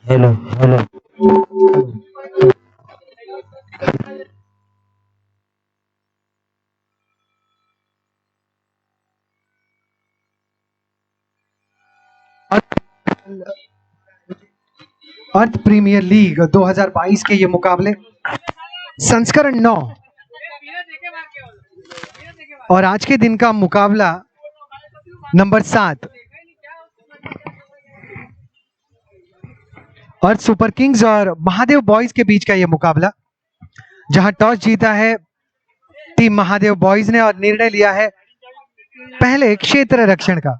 Hello hello. Earth Premier League 2022 के ये मुकाबले संस्करण 9 और आज के दिन का मुकाबला नंबर 7 अर्थ सुपर किंग्स और महादेव बॉयज के बीच का ये मुकाबला, जहां टॉस जीता है टीम महादेव बॉयज ने और निर्णय लिया है पहले क्षेत्र रक्षण का।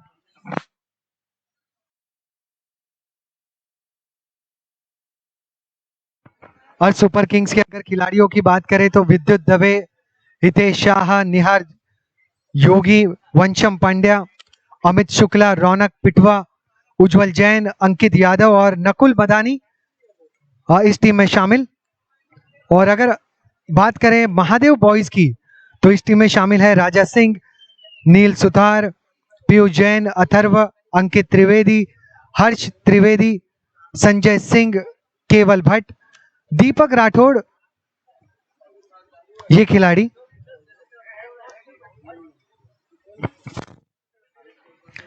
और सुपर किंग्स के अगर खिलाड़ियों की बात करें तो विद्युत दवे, हितेश शाह, निहार योगी, वंशम पांड्या, अमित शुक्ला, रौनक पिटवा, उज्जवल जैन, अंकित यादव और नकुल मदानी इस टीम में शामिल। और अगर बात करें महादेव बॉयज की तो इस टीम में शामिल है राजा सिंह, नील सुतार, पीयूष जैन, अथर्व, अंकित त्रिवेदी, हर्ष त्रिवेदी, संजय सिंह, केवल भट्ट, दीपक राठौड़, ये खिलाड़ी।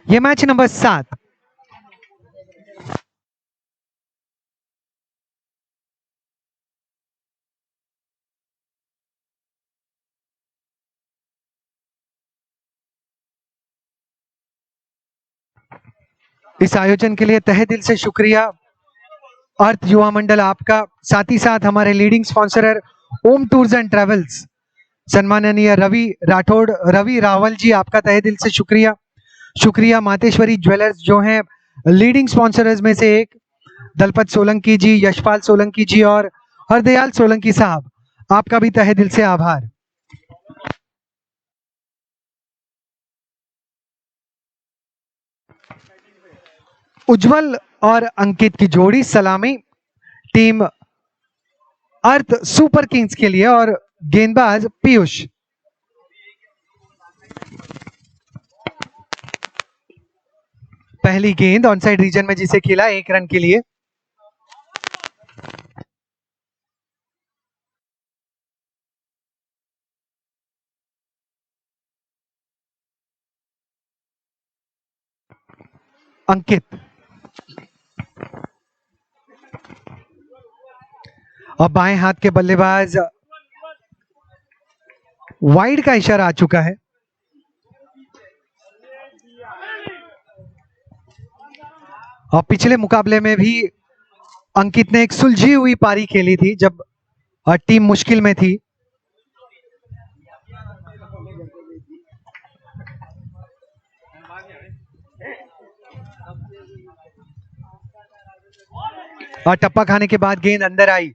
ये मैच नंबर 7। इस आयोजन के लिए तहे दिल से शुक्रिया अर्थ युवा मंडल आपका, साथ ही साथ हमारे leading sponsorer Om tours and travels, सम्माननीय रवि राठौड़, रवि रावल जी, आपका तहे दिल से शुक्रिया। शुक्रिया मातेश्वरी ज्वेलर्स जो हैं लीडिंग स्पॉन्सरर्स में से एक, दलपत सोलंकी जी, यशपाल सोलंकी जी और हरदयाल सोलंकी साहब, आपका भी तहे दिल से आभार। उज्जवल और अंकित की जोड़ी सलामी टीम अर्थ सुपर किंग्स के लिए और गेंदबाज पीयूष। पहली गेंद ऑन साइड रीजन में जिसे खेला 1 रन के लिए। अंकित और बाएं हाथ के बल्लेबाज, वाइड का इशारा आ चुका है। और पिछले मुकाबले में भी अंकित ने एक सुलझी हुई पारी खेली थी जब टीम मुश्किल में थी। और टप्पा खाने के बाद गेंद अंदर आई।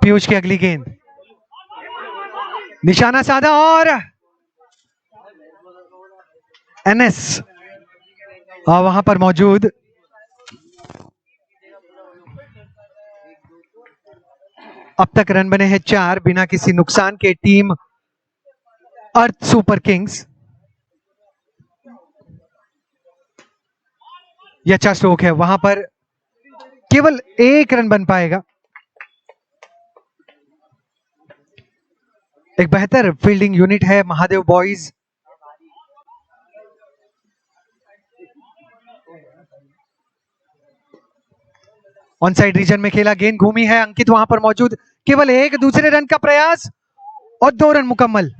पीयूष की अगली गेंद, निशाना साधा और एनएस वहां पर मौजूद। अब तक रन बने हैं 4 बिना किसी नुकसान के टीम अर्थ सुपर किंग्स। यह अच्छा स्ट्रोक है, वहां पर केवल 1 रन बन पाएगा। एक बेहतर फील्डिंग यूनिट है Mahadev boys. On side region में खेला, गेंद घूमी है, अंकित वहां पर मौजूद, केवल 1 दूसरे रन का प्रयास और 2 रन मुकम्मल।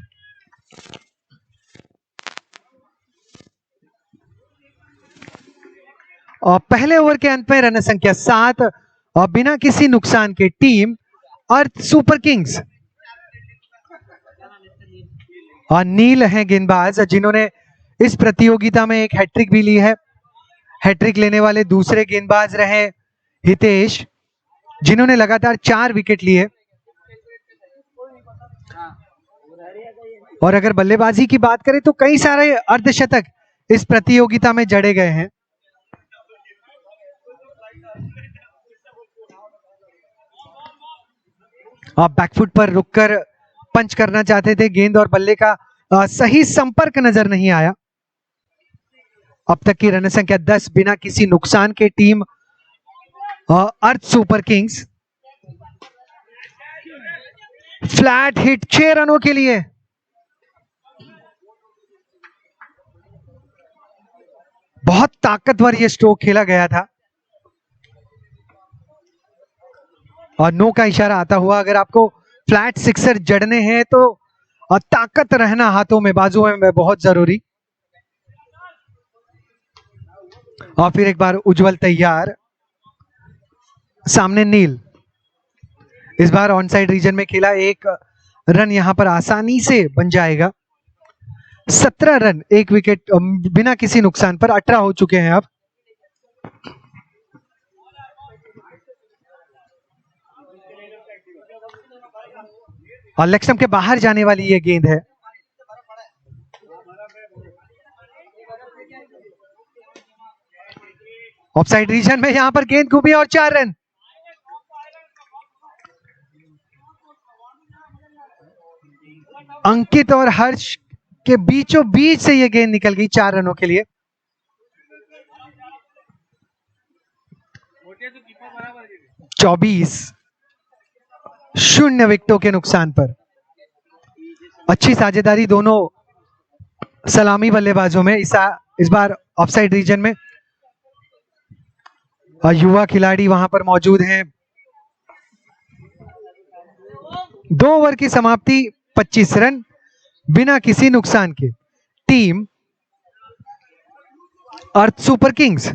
और पहले ओवर के अंत में रन संख्या 7 और बिना किसी नुकसान के टीम अर्थ सुपर किंग्स। और नील हैं गेंदबाज जिन्होंने इस प्रतियोगिता में एक हैट्रिक भी ली है। हैट्रिक लेने वाले दूसरे गेंदबाज रहे हितेश, जिन्होंने लगातार 4 विकेट लिए। और अगर बल्लेबाजी की बात करें तो कई सारे अर्धशतक इस प्रतियोगिता में जड़े गए हैं। आप बैकफुट पर रुककर पंच करना चाहते थे, गेंद और बल्ले का सही संपर्क नजर नहीं आया। अब तक की रन संख्या 10 बिना किसी नुकसान के team Earth Super Kings. Flat hit 6 रनों के लिए। बहुत ताकतवर ये स्ट्रोक खेला गया था और नो का इशारा आता हुआ। अगर आपको फ्लैट सिक्सर जड़ने हैं तो ताकत रहना हाथों में, बाजुओं में बहुत जरूरी। और फिर एक बार उज्जवल तैयार, सामने नील। इस बार ऑन साइड रीजन में खेला, एक रन यहां पर आसानी से बन जाएगा। 17 रन, एक विकेट बिना किसी नुकसान पर 18 हो चुके हैं अब। और लेग स्टंप के बाहर जाने वाली ये गेंद है। ऑफसाइड रीजन में यहां पर गेंद घूमी और 4 रन। अंकित और हर्ष के बीचों बीच से ये गेंद निकल गई 4 रनों के लिए। चौबीस 0 विकेटों के नुकसान पर। अच्छी साझेदारी दोनों सलामी बल्लेबाजों में। इस बार ऑफसाइड रीजन में और युवा खिलाड़ी वहां पर मौजूद हैं। 2 ओवर की समाप्ति, 25 रन बिना किसी नुकसान के। Team Earth Super Kings.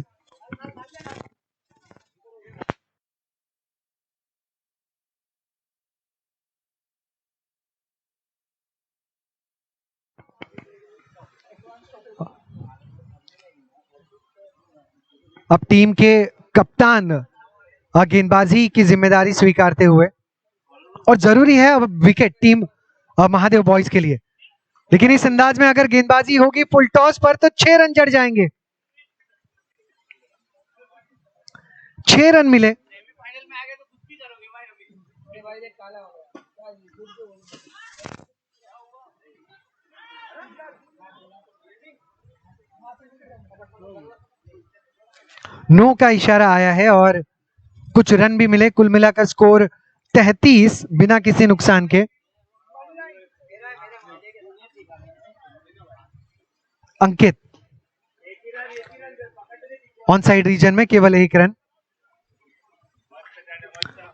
अब टीम के कप्तान गेंदबाजी की जिम्मेदारी स्वीकारते हुए, और जरूरी है अब विकेट टीम महादेव बॉयज के लिए। लेकिन इस अंदाज में अगर गेंदबाजी होगी फुल टॉस पर तो 6 रन जड़ जाएंगे। 6 रन मिले। नो का इशारा आया है और कुछ रन भी मिले। कुल मिलाकर स्कोर 33 बिना किसी नुकसान के। अंकित ऑन साइड रीजन में केवल 1 रन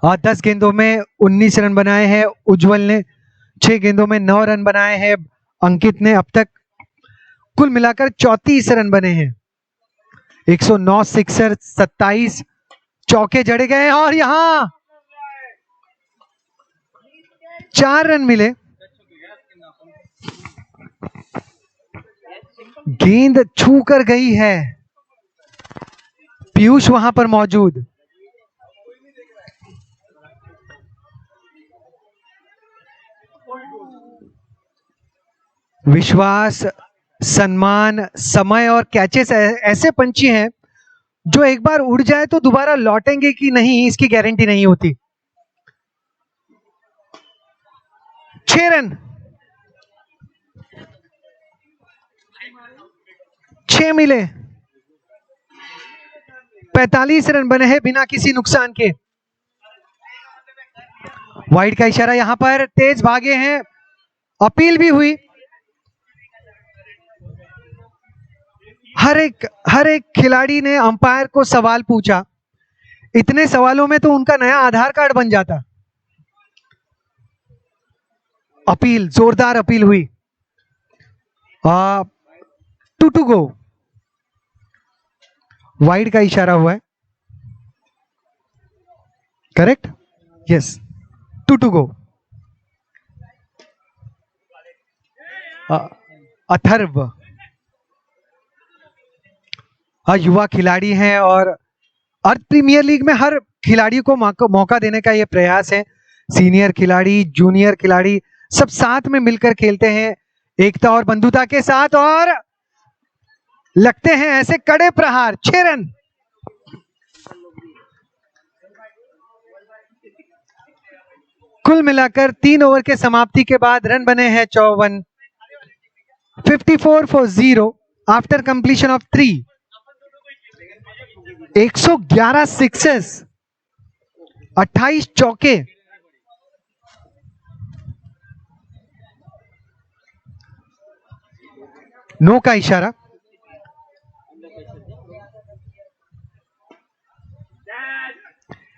और 10 गेंदों में 19 रन बनाए हैं उज्जवल ने। 6 गेंदों में 9 रन बनाए हैं अंकित ने। अब तक कुल मिलाकर 34 रन बने हैं। 109 सिक्सर, 27 चौके जड़े गए और यहां 4 रन मिले। गेंद छू कर गई है। पीयूष वहां पर मौजूद। विश्वास, सम्मान, समय और कैचेस ऐसे पंछी हैं जो एक बार उड़ जाए तो दोबारा लौटेंगे कि नहीं इसकी गारंटी नहीं होती। 6 रन, 6 मिले। 45 रन बने हैं बिना किसी नुकसान के। वाइड का इशारा यहां पर, तेज भागे हैं, अपील भी हुई। हर एक खिलाड़ी ने अंपायर को सवाल पूछा। इतने सवालों में तो उनका नया आधार कार्ड बन जाता। अपील, जोरदार अपील हुई। 2 to go। वाइड का इशारा हुआ है, correct? Yes, 2 to go। Atharva युवा खिलाड़ी हैं और अर्थ प्रीमियर लीग में हर खिलाड़ी को मौका देने का यह प्रयास है। सीनियर खिलाड़ी, जूनियर खिलाड़ी सब साथ में मिलकर खेलते हैं एकता और बंधुता के साथ, और लगते हैं ऐसे कड़े प्रहार। 6 रन। कुल मिलाकर 3 ओवर के समाप्ति के बाद रन बने हैं 54। 54 for 0 after completion of 3। 111 sixes, 28 चौके। नो का इशारा।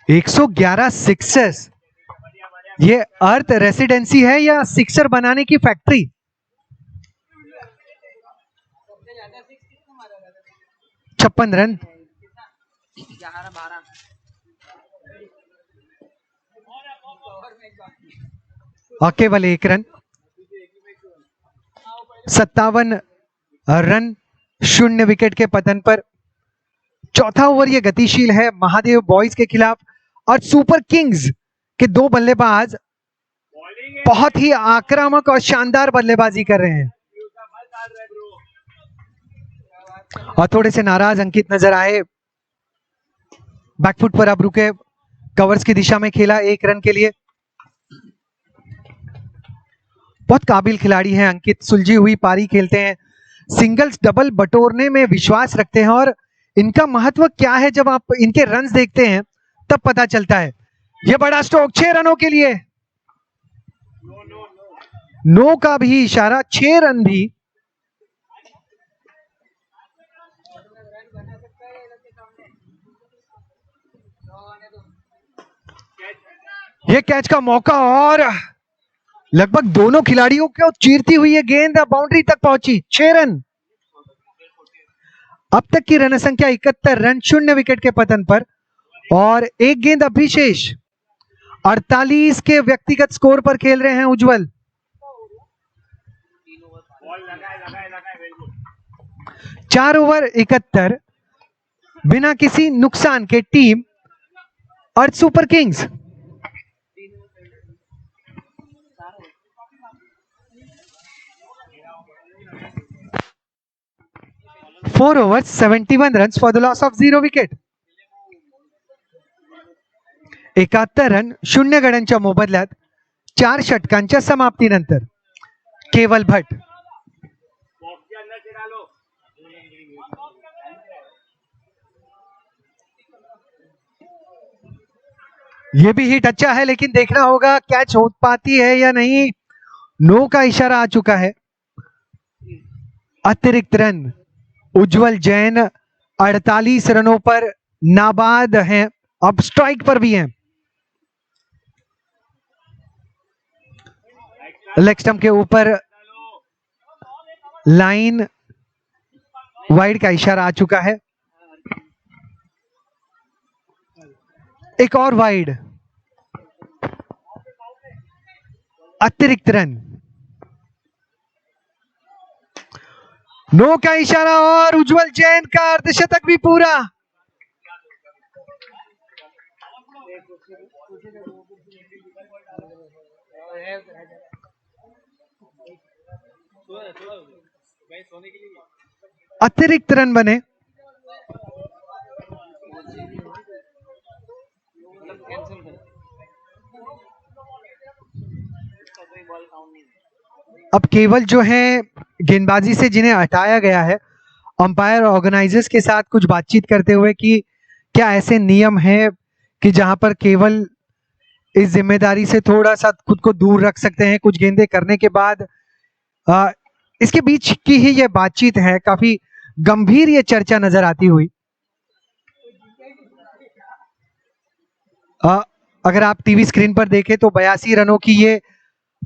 एक 111 सिक्सेस, ये अर्थ रेसिडेंसी है या सिक्सर बनाने की फैक्ट्री? छप्पन रन। और केवल 1 रन। 57 रन 0 विकेट के पतन पर। चौथा ओवर ये गतिशील है महादेव बॉयज के खिलाफ, और सुपर किंग्स के 2 बल्लेबाज बहुत ही आक्रामक और शानदार बल्लेबाजी कर रहे हैं। और थोड़े से नाराज अंकित नजर आए। बैकफुट पर अब रुके, कवर्स की दिशा में खेला 1 रन के लिए। बहुत काबिल खिलाड़ी हैं अंकित, सुलझी हुई पारी खेलते हैं, सिंगल्स डबल बटोरने में विश्वास रखते हैं, और इनका महत्व क्या है जब आप इनके रन्स देखते हैं तब पता चलता है। यह बड़ा स्ट्रोक 6 रनों के लिए। नो का भी इशारा, 6 रन भी। यह कैच का मौका, और लगभग दोनों खिलाड़ियों को चीरती हुई ये गेंद बाउंड्री तक पहुंची। 6 रन। अब तक की रन संख्या 71 रन 0 विकेट के पतन पर, और 1 गेंद अभी शेष। 48 के व्यक्तिगत स्कोर पर खेल रहे हैं उज्जवल। 4 ओवर 71 बिना किसी नुकसान के team Earth Super Kings. Four overs 71 runs for the loss of 0 wicket. 71 run 0 गड्यांच्या मोबदल्यात 4 षटकांच्या समाप्तीनंतर केवल भट्ट। ये भी हिट अच्छा है, लेकिन देखना होगा कैच हो पाती है या नहीं। नो का इशारा आ चुका है। अतिरिक्त रन उज्जवल जैन 48 रनों पर नाबाद हैं, अब स्ट्राइक पर भी हैं। लेग स्टंप के ऊपर लाइन वाइड का इशारा आ चुका है। एक और वाइड, अतिरिक्त रन। नो का इशारा, और उज्जवल जैन का अर्धशतक भी पूरा। अतिरिक्त रन बने। अब केवल जो है गेंदबाजी से जिन्हें हटाया गया है, अंपायर ऑर्गेनाइजर्स के साथ कुछ बातचीत करते हुए कि क्या ऐसे नियम हैं कि जहां पर केवल इस जिम्मेदारी से थोड़ा सा खुद को दूर रख सकते हैं कुछ गेंदें करने के बाद। इसके बीच की ही ये बातचीत है, काफी गंभीर ये चर्चा नजर आती हुई। अगर आप टीवी स्क्रीन पर देखें तो 82 रनों की ये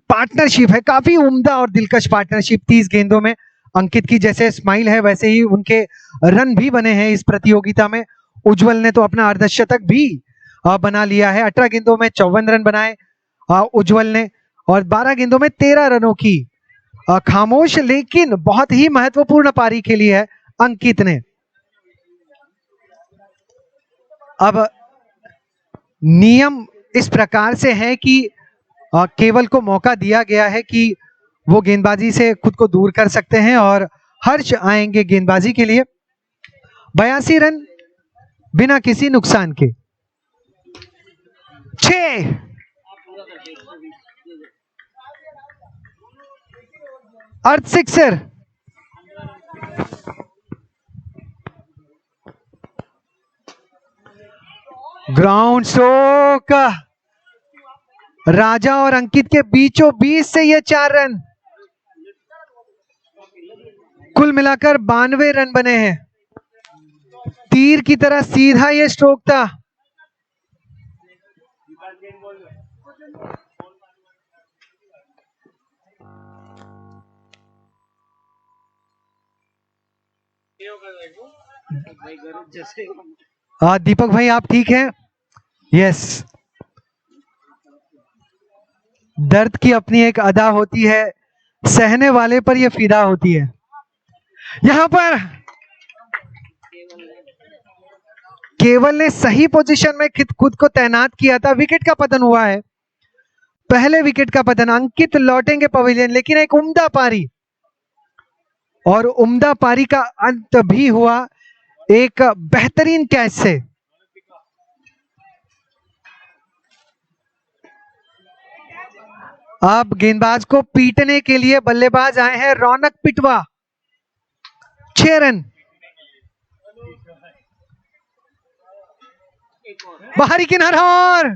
पार्टनरशिप है, काफी उम्दा और दिलकश पार्टनरशिप। 30 गेंदों में अंकित की जैसे स्माइल है वैसे ही उनके रन भी बने हैं इस प्रतियोगिता में। उज्जवल ने तो अपना अर्धशतक भी बना लिया है। 18 गेंदों में 54 रन बनाए उज्जवल ने, और 12 गेंदों में 13 रनों की खामोश लेकिन बहुत ही महत्वपूर्ण पारी खेली है अंकित ने। अब नियम इस प्रकार से है कि केवल को मौका दिया गया है कि वो गेंदबाजी से खुद को दूर कर सकते हैं, और हर्ष आएंगे गेंदबाजी के लिए। 82 रन बिना किसी नुकसान के। 6 अर्थ सिक्सर। ग्राउंड स्ट्रोक, राजा और अंकित के बीचों बीच से ये 4 रन, कुल मिलाकर 92 रन बने हैं। तीर की तरह सीधा ये स्ट्रोक था। दीपक भाई आप ठीक हैं? यस। दर्द की अपनी एक अदा होती है, सहने वाले पर यह फिदा होती है। यहां पर केवल ने सही पोजीशन में खुद को तैनात किया था, विकेट का पतन हुआ है। पहले विकेट का पतन, अंकित लौटेंगे पवेलियन, लेकिन एक उम्दा पारी, और उम्दा पारी का अंत भी हुआ एक बेहतरीन कैच से। अब गेंदबाज को पीटने के लिए बल्लेबाज आए हैं रौनक पिटवा। 6 रन, बाहरी किनारा और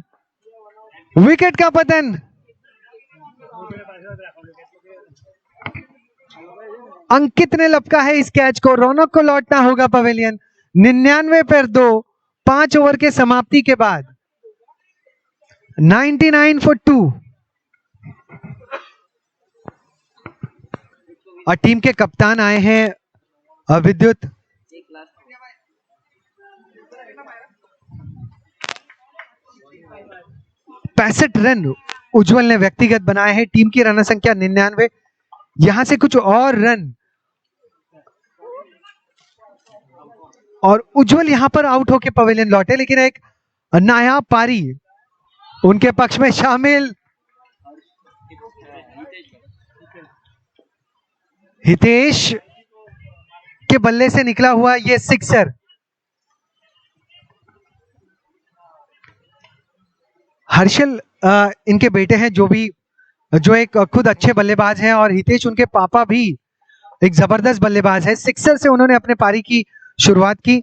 विकेट का पतन। अंकित ने लपका है इस कैच को, रौनक को लौटना होगा पवेलियन। 99 पर 2, 5 ओवर के समाप्ति के बाद 99 for 2। और टीम के कप्तान आए हैं विद्युत। पैंसठ रन उज्जवल ने व्यक्तिगत बनाए हैं। टीम की रन संख्या 99। यहां से कुछ और रन और उज्जवल यहां पर आउट होकर पवेलियन लौटे, लेकिन एक नायाब पारी उनके पक्ष में शामिल। हितेश के बल्ले से निकला हुआ ये सिक्सर। हर्षल इनके बेटे हैं, जो एक खुद अच्छे बल्लेबाज हैं, और हितेश उनके पापा भी एक जबरदस्त बल्लेबाज है। सिक्सर से उन्होंने अपने पारी की शुरुआत की।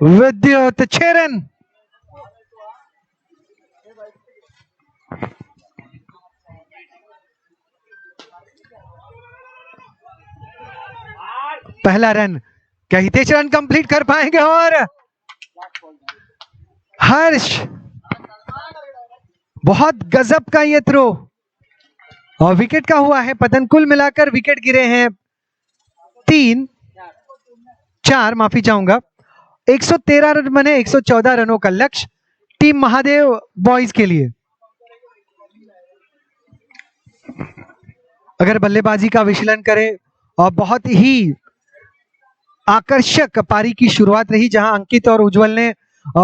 विद्युत 6 रन। पहला रन, क्या हितेश रन कंप्लीट कर पाएंगे? और हर्ष, बहुत गजब का ये थ्रो, और विकेट का हुआ है पतन। कुल मिलाकर विकेट गिरे हैं 3, 4, माफी चाहूंगा। 113 रन बने, 114 रनों का लक्ष्य टीम महादेव बॉयज के लिए। अगर बल्लेबाजी का विश्लेषण करें, और बहुत ही आकर्षक पारी की शुरुआत रही, जहां अंकित और उज्जवल ने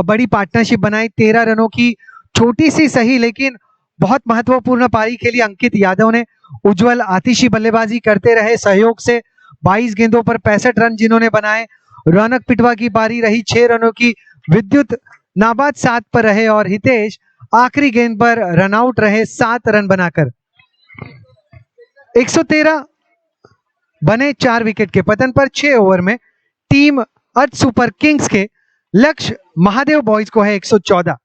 बड़ी पार्टनरशिप बनाई। 13 रनों की छोटी सी सही लेकिन बहुत महत्वपूर्ण पारी खेली अंकित यादव ने। उज्जवल आतिशी बल्लेबाजी करते रहे सहयोग से। 22 गेंदों पर 65 रन जिन्होंने बनाए। रौनक पिटवा की पारी रही 6 रनों की। विद्युत नाबाद 7 पर रहे, और हितेश आखिरी गेंद पर रनआउट रहे 7 रन बनाकर। 113 बने 4 विकेट के पतन पर 6 ओवर में। टीम अर्थ सुपर किंग्स के लक्ष्य महादेव बॉयज को है 114।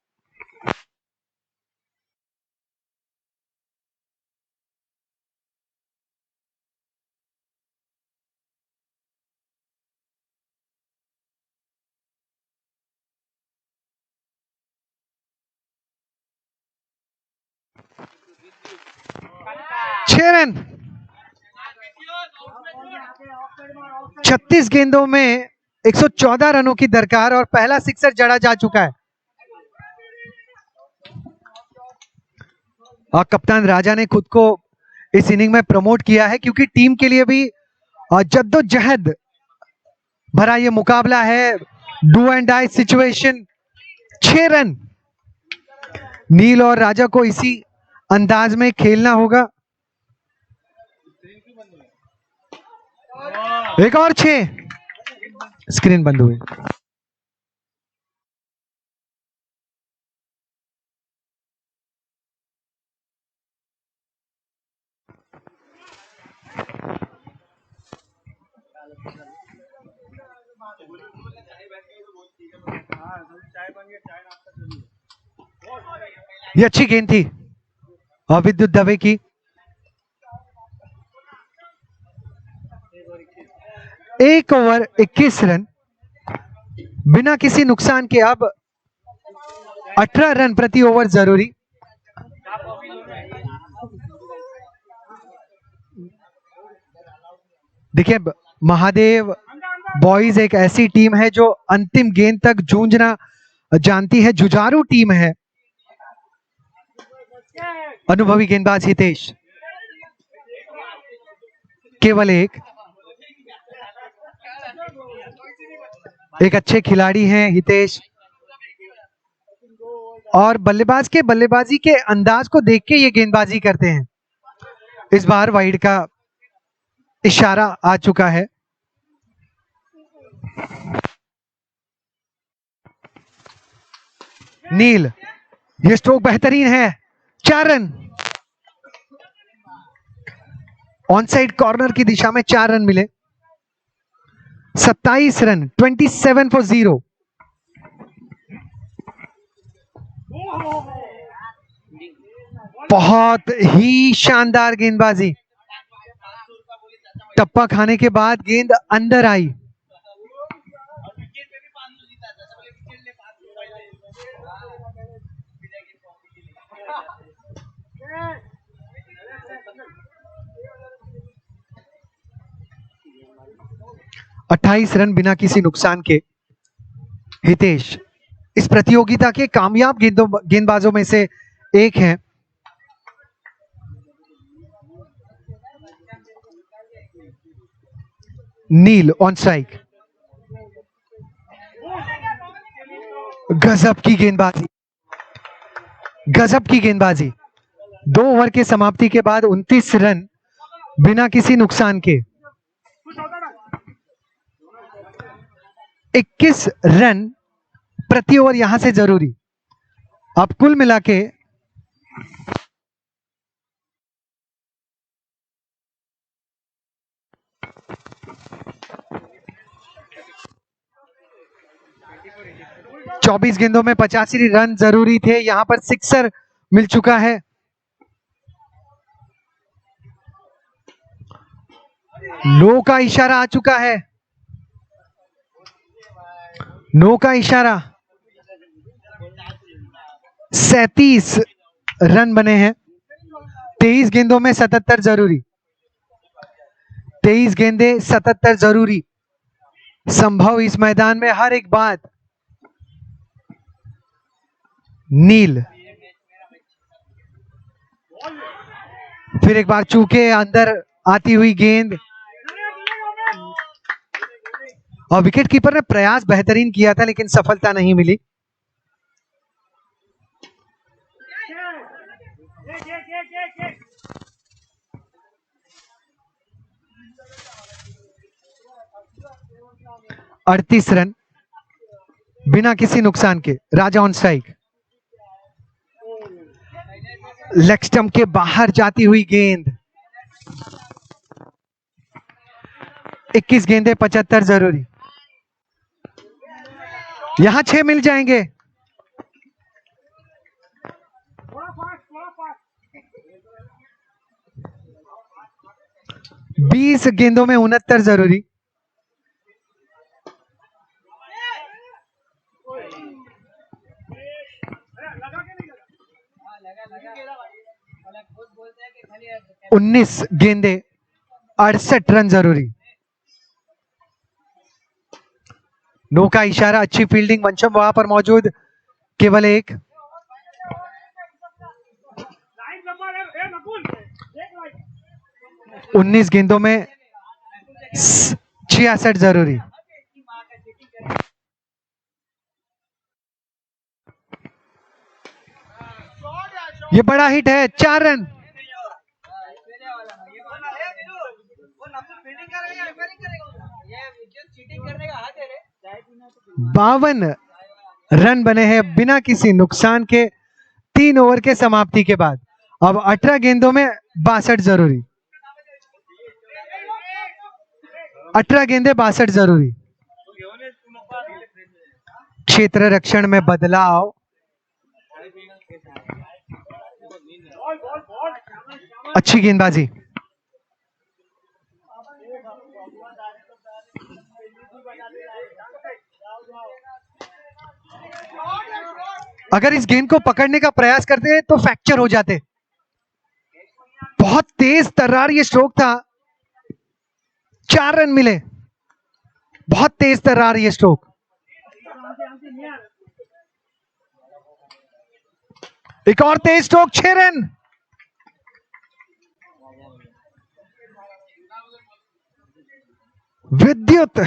छह रन 36 गेंदों में 114 रनों की दरकार, और पहला सिक्सर जड़ा जा चुका है। और कप्तान राजा ने खुद को इस इनिंग में प्रमोट किया है, क्योंकि टीम के लिए भी जद्दोजहद भरा ये मुकाबला है, do and die situation. 6 run, Neel और राजा को इसी अंदाज में खेलना होगा। एक और 6, स्क्रीन बंद हुई। ये अच्छी गेंद थी विद्युत दवे की। एक ओवर 21 रन बिना किसी नुकसान के। अब 18 रन प्रति ओवर जरूरी। देखिए महादेव बॉयज एक ऐसी टीम है जो अंतिम गेंद तक जूझना जानती है, जुझारू टीम है। अनुभवी गेंदबाज हितेश, केवल एक अच्छे खिलाड़ी हैं हितेश, और बल्लेबाज के बल्लेबाजी के अंदाज को देख के ये गेंदबाजी करते हैं। इस बार वाइड का इशारा आ चुका है। नील, ये स्ट्रोक बेहतरीन है, 4 रन। ऑन साइड कॉर्नर की दिशा में 4 रन मिले। 27 रन, 27 फॉर 0। बहुत ही शानदार गेंदबाजी। टप्पा खाने के बाद गेंद अंदर आई। अट्ठाईस रन बिना किसी नुकसान के। हितेश इस प्रतियोगिता के कामयाब गेंदबाजों में से एक हैं। नील ऑन स्ट्राइक। गजब की गेंदबाजी, गजब की गेंदबाजी। 2 ओवर के समाप्ति के बाद 29 रन बिना किसी नुकसान के। 21 रन प्रति ओवर यहां से जरूरी। अब कुल मिला के 24 गेंदों में 85 रन जरूरी थे। यहां पर सिक्सर मिल चुका है। नो का इशारा आ चुका है, नो का इशारा। 37 रन बने हैं। 23 गेंदों में 77 जरूरी। 23 गेंदे 77 जरूरी। संभव इस मैदान में हर एक बात। नील फिर एक बार चूके, अंदर आती हुई गेंद, और विकेट कीपर ने प्रयास बेहतरीन किया था लेकिन सफलता नहीं मिली। अड़तीस रन बिना किसी नुकसान के। राजा ऑन स्ट्राइक। लेग स्टंप के बाहर जाती हुई गेंद। 21 गेंदे 75 जरूरी। यहां 6 मिल जाएंगे। 20 गेंदों में 69 जरूरी। उन्नीस गेंदे 68 रन जरूरी। नो का इशारा, अच्छी फील्डिंग, वंशम वहां पर मौजूद, केवल एक। उन्नीस गेंदों में 66 जरूरी। ये बड़ा हिट है, 4 रन। बावन रन बने हैं बिना किसी नुकसान के 3 ओवर के समाप्ति के बाद। अब 18 गेंदों में 62 जरूरी। 18 गेंदे 62 जरूरी। क्षेत्र रक्षण में बदलाव। अच्छी गेंदबाजी। अगर इस गेंद को पकड़ने का प्रयास करते तो फ्रैक्चर हो जाते। बहुत तेज तर्रार ये स्ट्रोक था। 4 रन मिले। बहुत तेज तर्रार ये स्ट्रोक। एक और तेज स्ट्रोक, 6 रन। विद्युत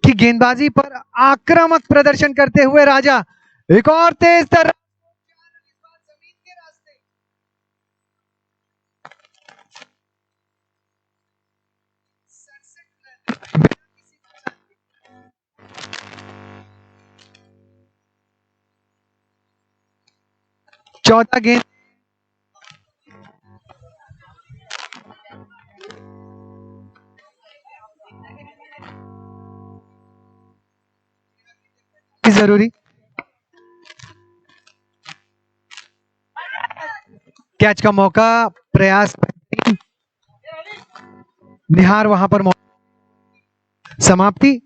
की गेंदबाजी पर आक्रामक प्रदर्शन करते हुए राजा, एक और तेज तर्रार। चौथा गेंद जरूरी। कैच का मौका, प्रयास। निहार वहां पर समाप्ति।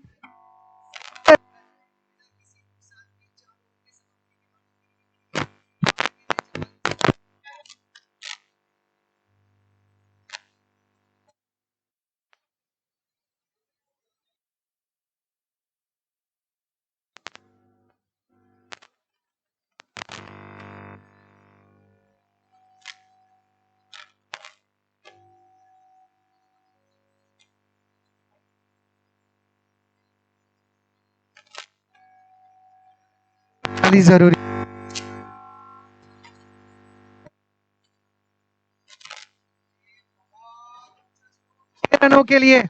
जरूरी। रनों के लिए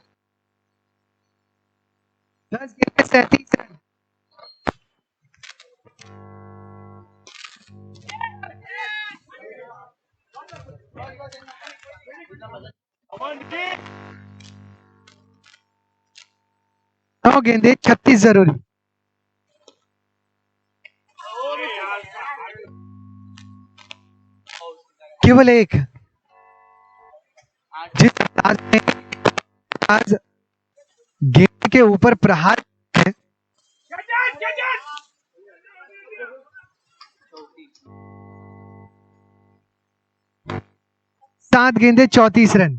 10 गेंदें 37 रन। नौ गेंदें 36 जरूरी। केवल एक। जिस अंदाज में आज गेंद के ऊपर प्रहार है, 7 गेंदें 34 रन।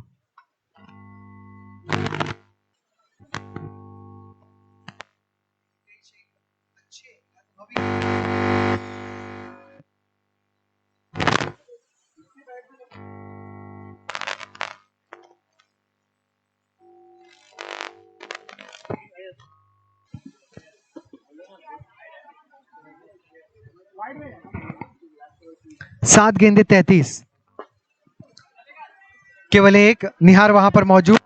सात गेंदें 33। केवल एक। निहार वहां पर मौजूद।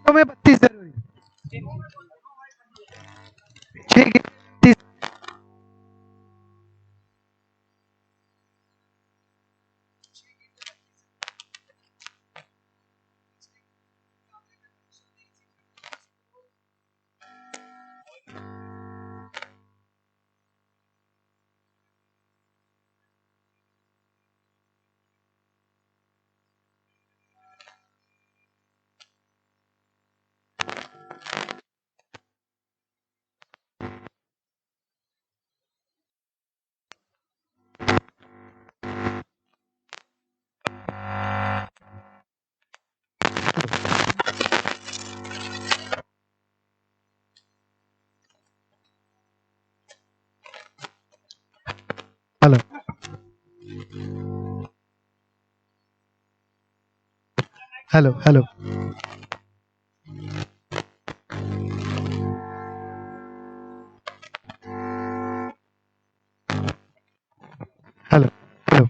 में 32 जरूरी। 6 गेंदें 32। Hello hello hello. Hello hello.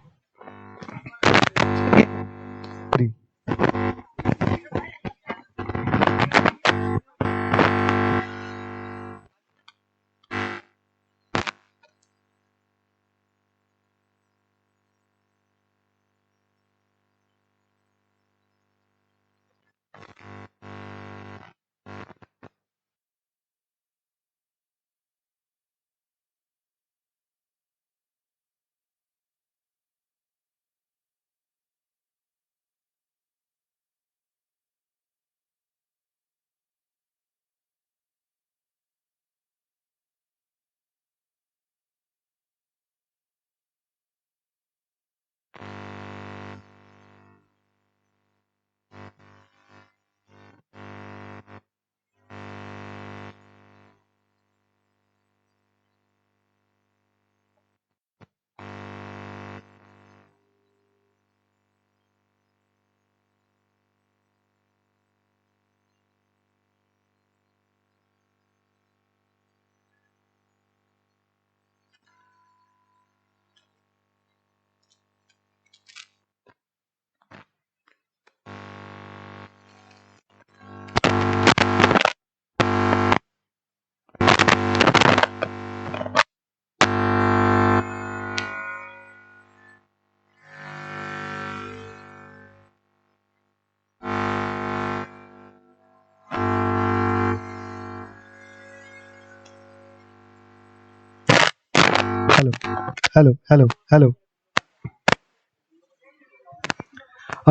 Hello hello hello hello.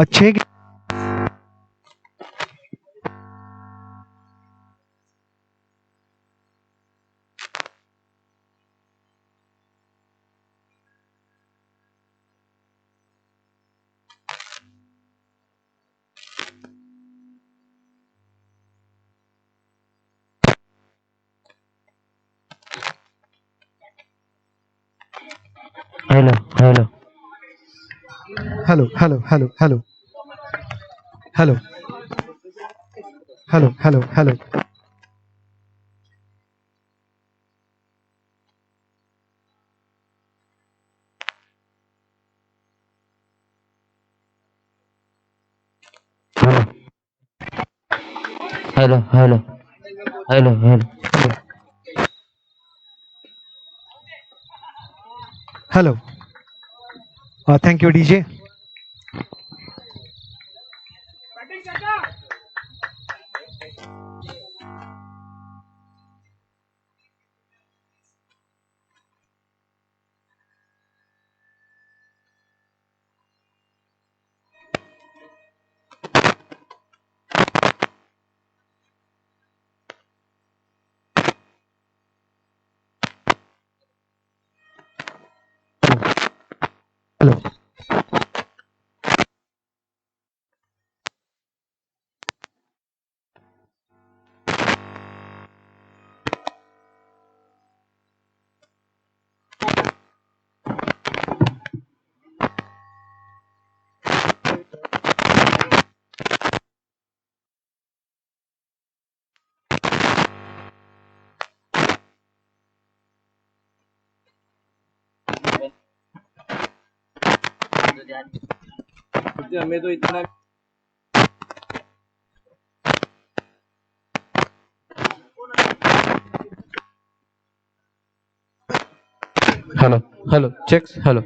अच्छे hello hello hello hello hello hello hello hello hello hello hello hello hello hello hello. Thank you DJ. Hello हमें तो इतना हेलो हेलो चेक्स हेलो